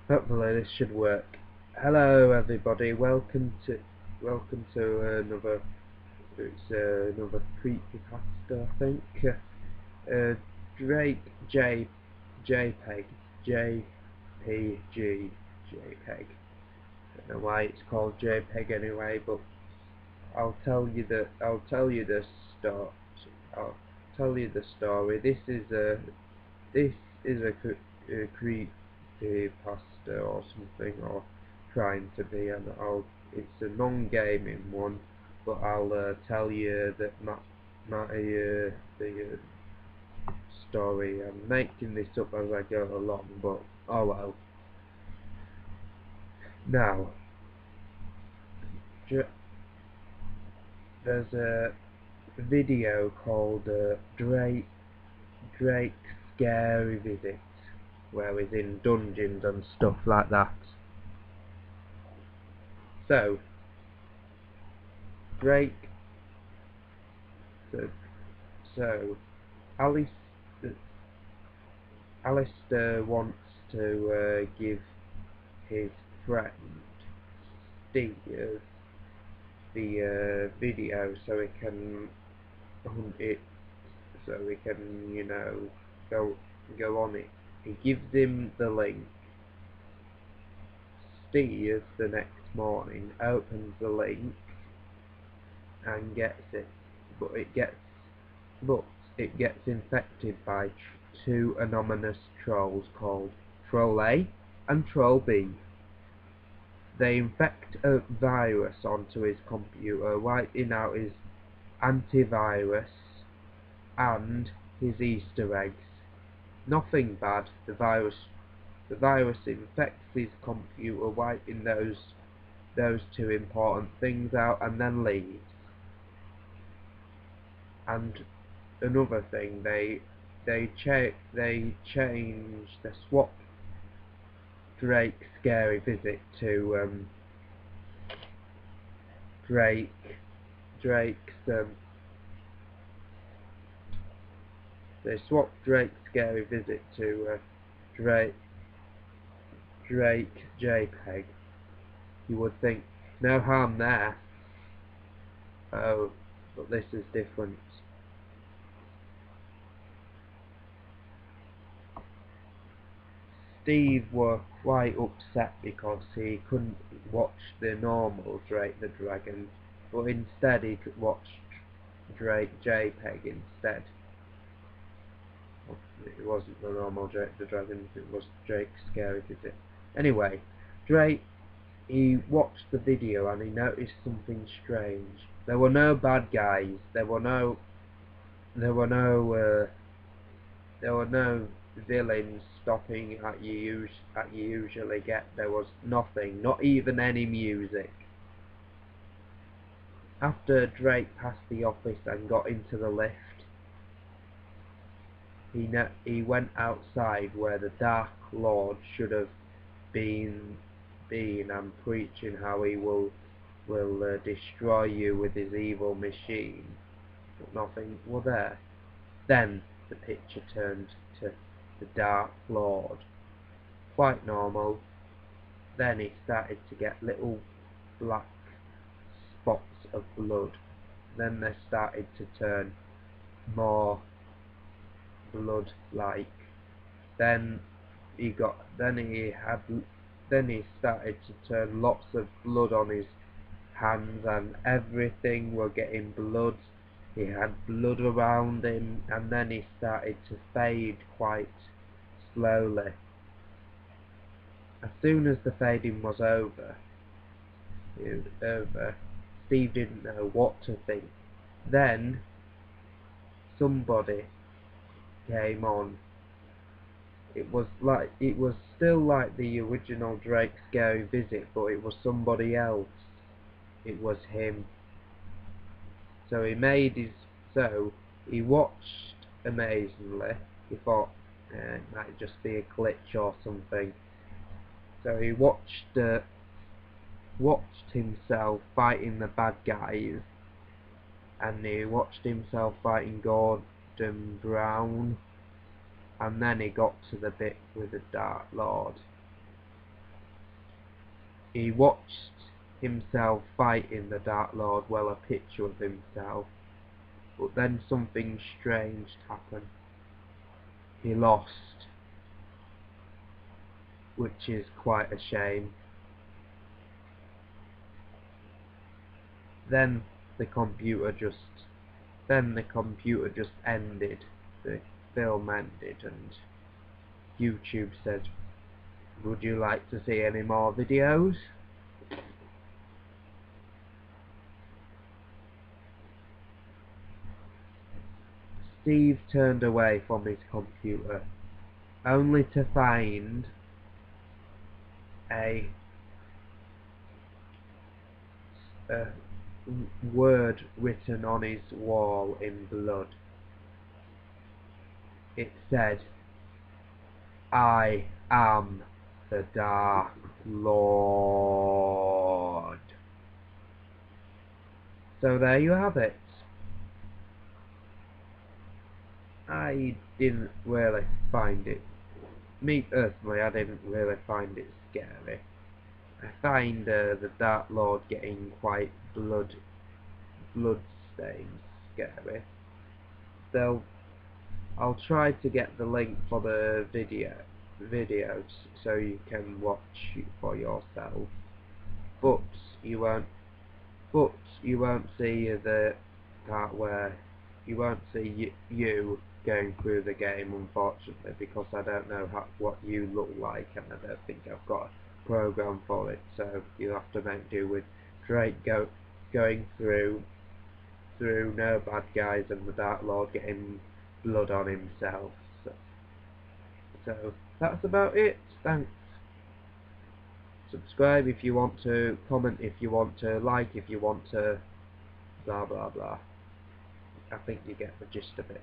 Hopefully this should work. Hello everybody, welcome to another creepypasta, I think. Drake JPG JPG JPEG. Don't know why it's called JPEG anyway, but I'll tell you the story. I'll tell you the story. This is a creepypasta or something, or trying to be, and it's a non-gaming one, but I'll tell you that the story. I'm making this up as I go along, but oh well. Now, there's a video called Drake's Scary Visit, where he's in dungeons and stuff like that. So, Drake, so Alistair wants to give his friend Steve the video so he can hunt it, so he can, you know, go on it. He gives him the link. Steve, the next morning, opens the link and gets it, but it gets infected by two anonymous trolls called Troll A and Troll B. They infect a virus onto his computer, wiping out his antivirus and his Easter eggs. Nothing bad. The virus infects his computer, wiping those two important things out, and then leaves. And another thing, they swap Drake's Scary Visit to Drake's they swapped Drake's Scary Visit to Drake JPEG. You would think no harm there. Oh, but this is different. Steve were quite upset because he couldn't watch the normal Drake the Dragon, but instead he could watch Drake JPEG instead. It wasn't the normal Drake the Dragon, it was Drake's Scary Visit. Anyway, Drake, he watched the video and he noticed something strange. There were no bad guys. There were no villains stopping at you usually get. There was nothing, not even any music. After Drake passed the office and got into the lift, he went outside where the Dark Lord should have been and preaching how he will destroy you with his evil machine, but nothing was there. Then the picture turned to the Dark Lord, quite normal. Then he started to get little black spots of blood. Then they started to turn more blood-like. Then he started to turn lots of blood on his hands, and everything were getting blood. He had blood around him, and then he started to fade quite slowly. As soon as the fading was over, Steve didn't know what to think. Then somebody came on. It was still like the original Drake Scary Visit, but it was somebody else. It was him. So he watched amazingly. He thought it might just be a glitch or something. So he watched himself fighting the bad guys, and he watched himself fighting Gordon Brown, and then he got to the bit with the Dark Lord. he watched himself fighting the Dark Lord, well, a picture of himself, but then something strange happened. He lost, which is quite a shame. Then the computer just ended, the film ended, and YouTube said, would you like to see any more videos? Steve turned away from his computer, only to find a word written on his wall in blood. It said, I am the Dark Lord. So there you have it. I didn't really find it, me personally, I didn't really find it scary. I find the Dark Lord getting quite blood stains scary. Though I'll try to get the link for the videos so you can watch for yourself. But you won't see the part where you won't see you going through the game, unfortunately, because I don't know what you look like, and I don't think I've got a program for it, so you'll have to make do with Drake going through no bad guys and the Dark Lord getting blood on himself. So that's about it. Thanks. Subscribe if you want to, comment if you want to, like if you want to, blah blah blah. I think you get the gist of it.